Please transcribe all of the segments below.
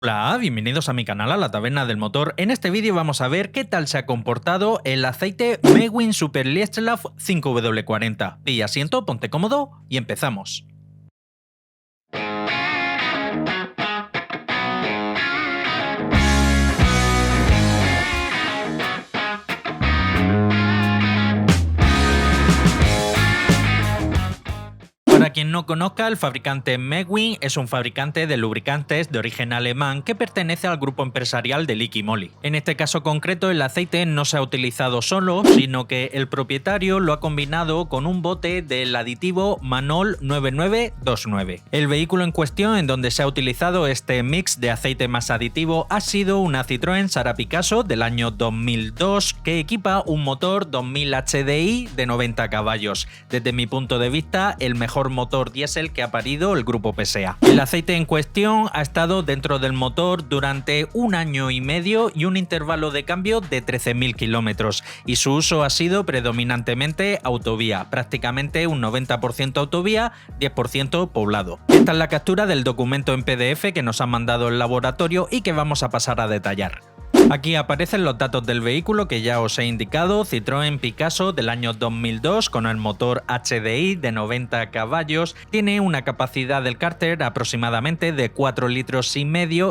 Hola, bienvenidos a mi canal, a la Taberna del Motor. En este vídeo vamos a ver qué tal se ha comportado el aceite Meguin Super Liestlaf 5W40. Pilla asiento, ponte cómodo y empezamos. Para quien no conozca, el fabricante Meguin es un fabricante de lubricantes de origen alemán que pertenece al grupo empresarial de Liqui Moly. En este caso concreto, el aceite no se ha utilizado solo, sino que el propietario lo ha combinado con un bote del aditivo Manol 9929. El vehículo en cuestión en donde se ha utilizado este mix de aceite más aditivo ha sido una Citroën Sara Picasso del año 2002 que equipa un motor 2000 HDI de 90 caballos. Desde mi punto de vista, el mejor motor diésel que ha parido el grupo PSA. El aceite en cuestión ha estado dentro del motor durante 1 año y medio y un intervalo de cambio de 13.000 kilómetros, y su uso ha sido predominantemente autovía, prácticamente un 90% autovía, 10% poblado. Esta es la captura del documento en PDF que nos ha mandado el laboratorio y que vamos a pasar a detallar. Aquí aparecen los datos del vehículo que ya os he indicado, Citroën Picasso del año 2002 con el motor HDI de 90 caballos, tiene una capacidad del cárter aproximadamente de 4,5 litros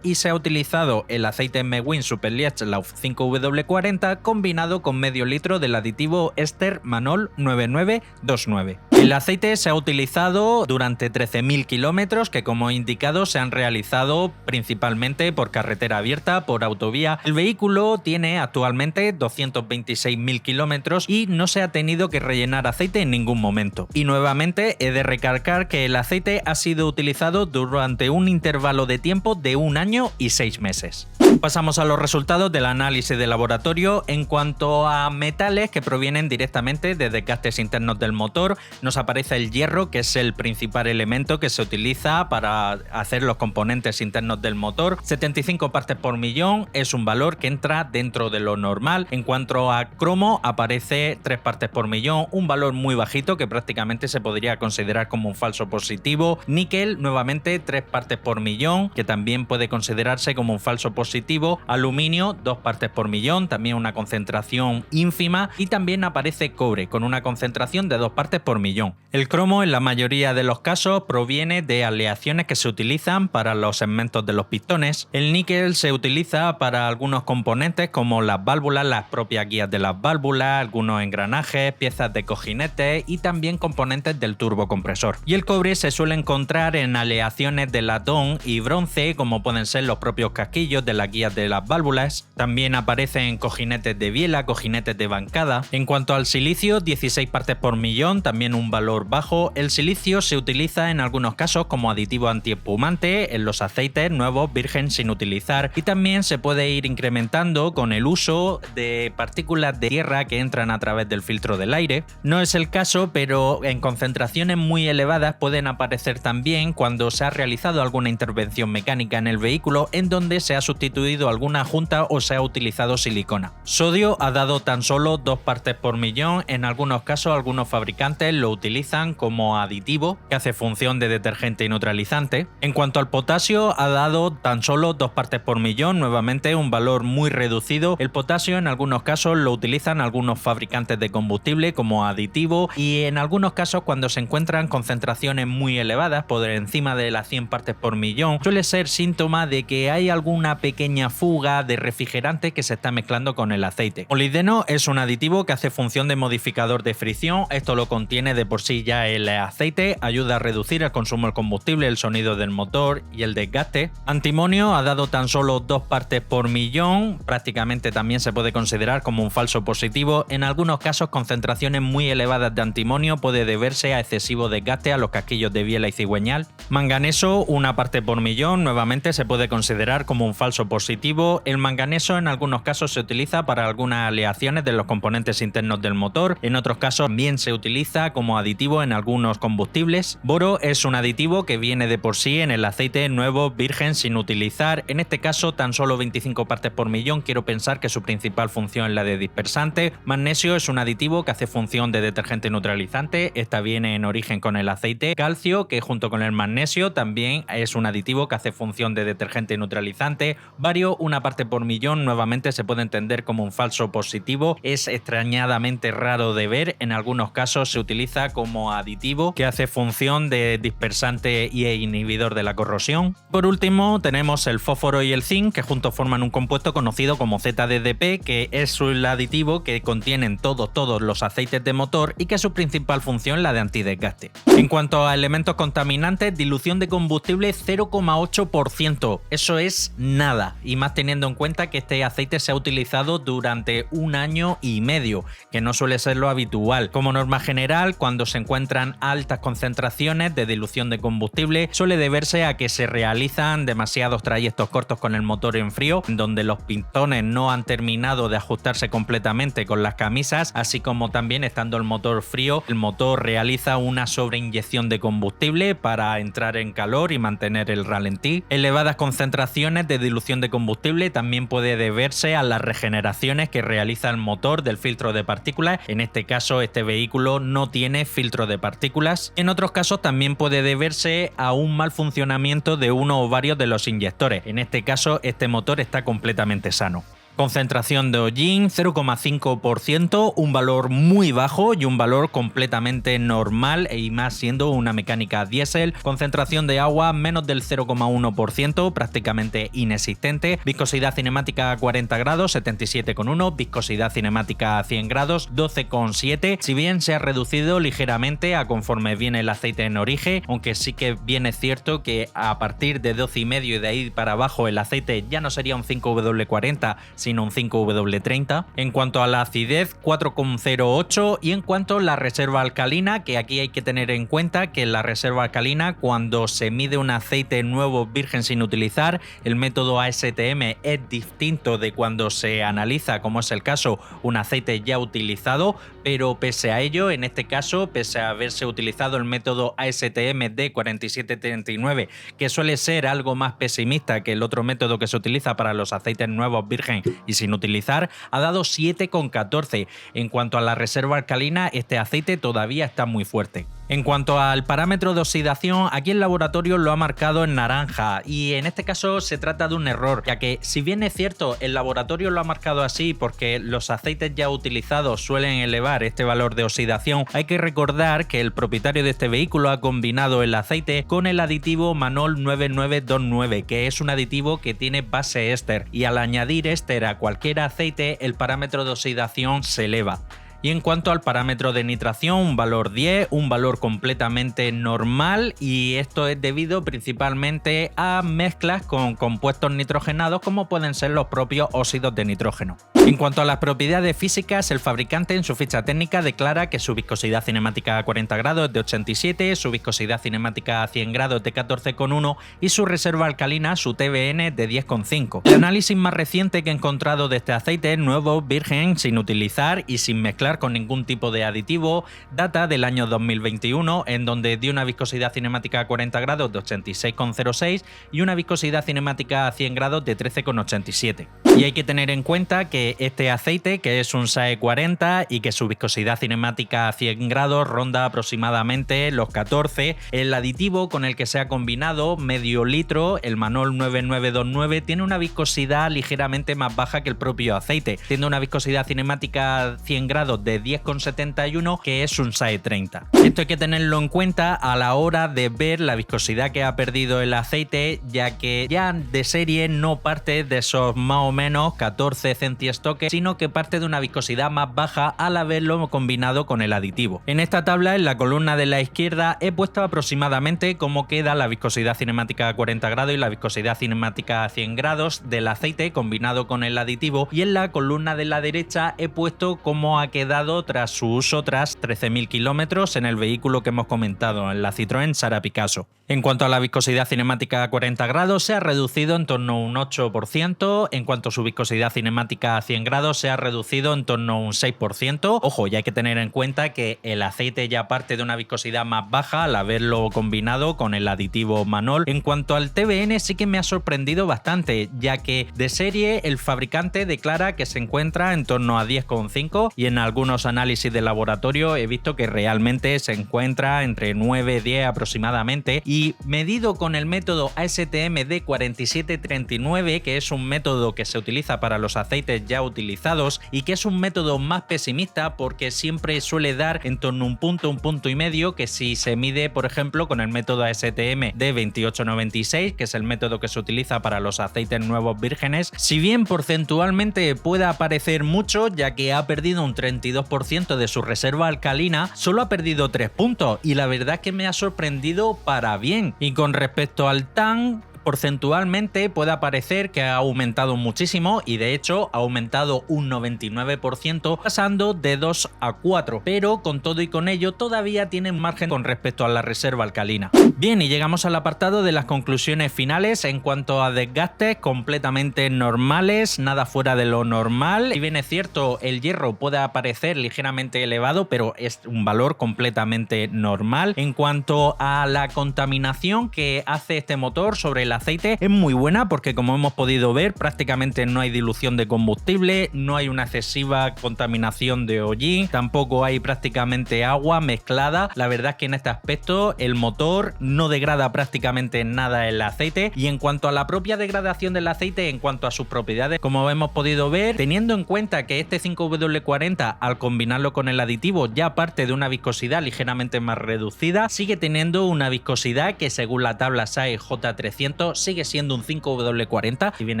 y se ha utilizado el aceite Meguin Super Liestlaf 5W40 combinado con medio litro del aditivo Ester Manol 9929. El aceite se ha utilizado durante 13.000 kilómetros que, como he indicado, se han realizado principalmente por carretera abierta, por autovía. El vehículo tiene actualmente 226.000 kilómetros y no se ha tenido que rellenar aceite en ningún momento. Y nuevamente he de recalcar que el aceite ha sido utilizado durante un intervalo de tiempo de 1 año y 6 meses. Pasamos a los resultados del análisis de laboratorio. En cuanto a metales que provienen directamente de desgastes internos del motor, nos aparece el hierro, que es el principal elemento que se utiliza para hacer los componentes internos del motor. 75 partes por millón es un valor que entra dentro de lo normal. En cuanto a cromo, aparece 3 partes por millón, un valor muy bajito que prácticamente se podría considerar como un falso positivo. Níquel, nuevamente 3 partes por millón, que también puede considerarse como un falso positivo. Aluminio, 2 partes por millón, también una concentración ínfima, y también aparece cobre con una concentración de 2 partes por millón. El cromo en la mayoría de los casos proviene de aleaciones que se utilizan para los segmentos de los pistones. El níquel se utiliza para algunos componentes como las válvulas, las propias guías de las válvulas, algunos engranajes, piezas de cojinetes y también componentes del turbocompresor. Y el cobre se suele encontrar en aleaciones de latón y bronce, como pueden ser los propios casquillos de las guías de las válvulas. También aparecen cojinetes de biela, cojinetes de bancada. En cuanto al silicio, 16 partes por millón, también un valor bajo. El silicio se utiliza en algunos casos como aditivo antiespumante en los aceites nuevos virgen sin utilizar, y también se puede ir incrementando con el uso de partículas de tierra que entran a través del filtro del aire. No es el caso, pero en concentraciones muy elevadas pueden aparecer también cuando se ha realizado alguna intervención mecánica en el vehículo en donde se ha sustituido alguna junta o se ha utilizado silicona. Sodio ha dado tan solo 2 partes por millón. En algunos casos algunos fabricantes lo utilizan como aditivo que hace función de detergente y neutralizante. En cuanto al potasio, ha dado tan solo 2 partes por millón, nuevamente un valor muy reducido. El potasio en algunos casos lo utilizan algunos fabricantes de combustible como aditivo, y en algunos casos cuando se encuentran concentraciones muy elevadas por encima de las 100 partes por millón suele ser síntoma de que hay alguna pequeña fuga de refrigerante que se está mezclando con el aceite. Molibdeno es un aditivo que hace función de modificador de fricción. Esto lo contiene de por sí ya el aceite, ayuda a reducir el consumo del combustible, el sonido del motor y el desgaste. Antimonio ha dado tan solo 2 partes por millón, prácticamente también se puede considerar como un falso positivo. En algunos casos concentraciones muy elevadas de antimonio puede deberse a excesivo desgaste a los casquillos de biela y cigüeñal. Manganeso, 1 parte por millón, nuevamente se puede considerar como un falso positivo positivo. El manganeso en algunos casos se utiliza para algunas aleaciones de los componentes internos del motor, en otros casos también se utiliza como aditivo en algunos combustibles. Boro es un aditivo que viene de por sí en el aceite nuevo virgen sin utilizar, en este caso tan solo 25 partes por millón, quiero pensar que su principal función es la de dispersante. Magnesio es un aditivo que hace función de detergente neutralizante, esta viene en origen con el aceite. Calcio, que junto con el magnesio también es un aditivo que hace función de detergente neutralizante. Bario, una parte por millón, nuevamente se puede entender como un falso positivo, es extrañadamente raro de ver, en algunos casos se utiliza como aditivo que hace función de dispersante y inhibidor de la corrosión. Por último tenemos el fósforo y el zinc, que juntos forman un compuesto conocido como ZDDP, que es el aditivo que contienen todos los aceites de motor y que su principal función es la de antidesgaste. En cuanto a elementos contaminantes, dilución de combustible 0,8%, eso es nada, y más teniendo en cuenta que este aceite se ha utilizado durante 1 año y medio, que no suele ser lo habitual. Como norma general, cuando se encuentran altas concentraciones de dilución de combustible, suele deberse a que se realizan demasiados trayectos cortos con el motor en frío, donde los pistones no han terminado de ajustarse completamente con las camisas, así como también estando el motor frío, el motor realiza una sobreinyección de combustible para entrar en calor y mantener el ralentí. Elevadas concentraciones de dilución de combustible también puede deberse a las regeneraciones que realiza el motor del filtro de partículas, en este caso este vehículo no tiene filtro de partículas. En otros casos también puede deberse a un mal funcionamiento de uno o varios de los inyectores, en este caso este motor está completamente sano. Concentración de hollín 0,5%, un valor muy bajo y un valor completamente normal, y más siendo una mecánica diésel. Concentración de agua menos del 0,1%, prácticamente inexistente. Viscosidad cinemática a 40 grados 77,1, viscosidad cinemática a 100 grados 12,7. Si bien se ha reducido ligeramente a conforme viene el aceite en origen, aunque sí que bien es cierto que a partir de 12,5 y de ahí para abajo el aceite ya no sería un 5W40 sino un 5W30. En cuanto a la acidez, 4,08, y en cuanto a la reserva alcalina, que aquí hay que tener en cuenta que la reserva alcalina, cuando se mide un aceite nuevo virgen sin utilizar, el método ASTM es distinto de cuando se analiza, como es el caso, un aceite ya utilizado, pero pese a ello, en este caso, pese a haberse utilizado el método ASTM de 4739, que suele ser algo más pesimista que el otro método que se utiliza para los aceites nuevos virgen y sin utilizar, ha dado 7,14. En cuanto a la reserva alcalina, este aceite todavía está muy fuerte. En cuanto al parámetro de oxidación, aquí el laboratorio lo ha marcado en naranja, y en este caso se trata de un error, ya que si bien es cierto el laboratorio lo ha marcado así porque los aceites ya utilizados suelen elevar este valor de oxidación, hay que recordar que el propietario de este vehículo ha combinado el aceite con el aditivo Manol 9929, que es un aditivo que tiene base éster, y al añadir éster a cualquier aceite el parámetro de oxidación se eleva. Y en cuanto al parámetro de nitración, un valor 10, un valor completamente normal, y esto es debido principalmente a mezclas con compuestos nitrogenados como pueden ser los propios óxidos de nitrógeno. En cuanto a las propiedades físicas, el fabricante en su ficha técnica declara que su viscosidad cinemática a 40 grados es de 87, su viscosidad cinemática a 100 grados de 14,1 y su reserva alcalina, su TBN, de 10,5. El análisis más reciente que he encontrado de este aceite nuevo, virgen, sin utilizar y sin mezclar con ningún tipo de aditivo, data del año 2021, en donde dio una viscosidad cinemática a 40 grados de 86,06 y una viscosidad cinemática a 100 grados de 13,87. Y hay que tener en cuenta que este aceite, que es un SAE 40 y que su viscosidad cinemática a 100 grados ronda aproximadamente los 14, el aditivo con el que se ha combinado, medio litro, el Manol 9929, tiene una viscosidad ligeramente más baja que el propio aceite, tiene una viscosidad cinemática a 100 grados de 10,71, que es un SAE 30. Esto hay que tenerlo en cuenta a la hora de ver la viscosidad que ha perdido el aceite, ya que ya de serie no parte de esos más o menos menos 14 centiestoques, sino que parte de una viscosidad más baja al haberlo combinado con el aditivo. En esta tabla, en la columna de la izquierda, he puesto aproximadamente cómo queda la viscosidad cinemática a 40 grados y la viscosidad cinemática a 100 grados del aceite combinado con el aditivo, y en la columna de la derecha he puesto cómo ha quedado tras su uso tras 13.000 kilómetros en el vehículo que hemos comentado, en la Citroën Sara Picasso. En cuanto a la viscosidad cinemática a 40 grados, se ha reducido en torno a un 8%, en cuanto a su viscosidad cinemática a 100 grados, se ha reducido en torno a un 6%. Ojo, ya hay que tener en cuenta que el aceite ya parte de una viscosidad más baja al haberlo combinado con el aditivo Manol. En cuanto al TBN, sí que me ha sorprendido bastante, ya que de serie el fabricante declara que se encuentra en torno a 10,5 y en algunos análisis de laboratorio he visto que realmente se encuentra entre 9 y 10 aproximadamente, y medido con el método ASTM D4739, que es un método que se utiliza para los aceites ya utilizados y que es un método más pesimista porque siempre suele dar en torno a un punto y medio, que si se mide por ejemplo con el método ASTM D2896, que es el método que se utiliza para los aceites nuevos vírgenes, si bien porcentualmente pueda parecer mucho, ya que ha perdido un 32% de su reserva alcalina, solo ha perdido 3 puntos, y la verdad es que me ha sorprendido para bien. Y con respecto al TAN, porcentualmente puede parecer que ha aumentado muchísimo, y de hecho ha aumentado un 99%, pasando de 2 a 4, pero con todo y con ello todavía tiene margen con respecto a la reserva alcalina. Bien, y llegamos al apartado de las conclusiones finales. En cuanto a desgastes, completamente normales, nada fuera de lo normal. Si bien es cierto, el hierro puede aparecer ligeramente elevado, pero es un valor completamente normal. En cuanto a la contaminación que hace este motor sobre el aceite, es muy buena porque, como hemos podido ver, prácticamente no hay dilución de combustible, no hay una excesiva contaminación de hollín, tampoco hay prácticamente agua mezclada. La verdad es que en este aspecto el motor no degrada prácticamente nada el aceite. Y en cuanto a la propia degradación del aceite, en cuanto a sus propiedades, como hemos podido ver, teniendo en cuenta que este 5W40 al combinarlo con el aditivo ya parte de una viscosidad ligeramente más reducida, sigue teniendo una viscosidad que, según la tabla SAE J300, sigue siendo un 5W40. Si bien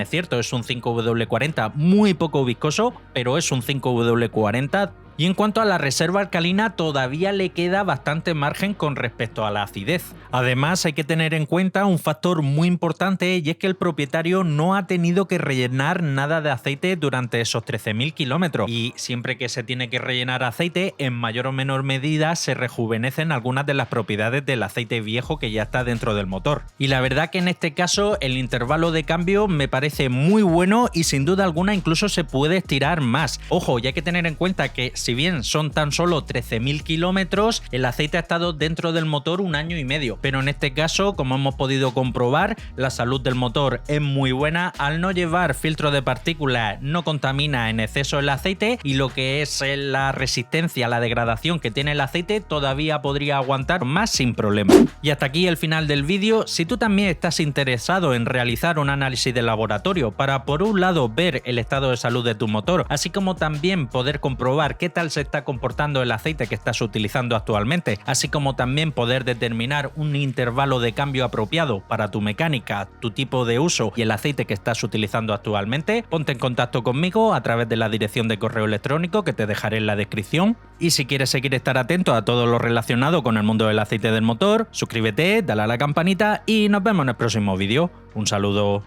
es cierto, es un 5W40 muy poco viscoso, pero es un 5W40. Y en cuanto a la reserva alcalina, todavía le queda bastante margen con respecto a la acidez. Además, hay que tener en cuenta un factor muy importante, y es que el propietario no ha tenido que rellenar nada de aceite durante esos 13.000 kilómetros. Y siempre que se tiene que rellenar aceite, en mayor o menor medida se rejuvenecen algunas de las propiedades del aceite viejo que ya está dentro del motor. Y la verdad que en este caso el intervalo de cambio me parece muy bueno, y sin duda alguna incluso se puede estirar más. Ojo, y hay que tener en cuenta que si bien son tan solo 13.000 kilómetros, el aceite ha estado dentro del motor un año y medio, pero en este caso, como hemos podido comprobar, la salud del motor es muy buena. Al no llevar filtro de partículas, no contamina en exceso el aceite, y lo que es la resistencia a la degradación que tiene el aceite todavía podría aguantar más sin problema. Y hasta aquí el final del vídeo. Si tú también estás interesado en realizar un análisis de laboratorio para, por un lado, ver el estado de salud de tu motor, así como también poder comprobar qué tal se está comportando el aceite que estás utilizando actualmente, así como también poder determinar un intervalo de cambio apropiado para tu mecánica, tu tipo de uso y el aceite que estás utilizando actualmente, ponte en contacto conmigo a través de la dirección de correo electrónico que te dejaré en la descripción. Y si quieres seguir estar atento a todo lo relacionado con el mundo del aceite del motor, suscríbete, dale a la campanita y nos vemos en el próximo vídeo. Un saludo.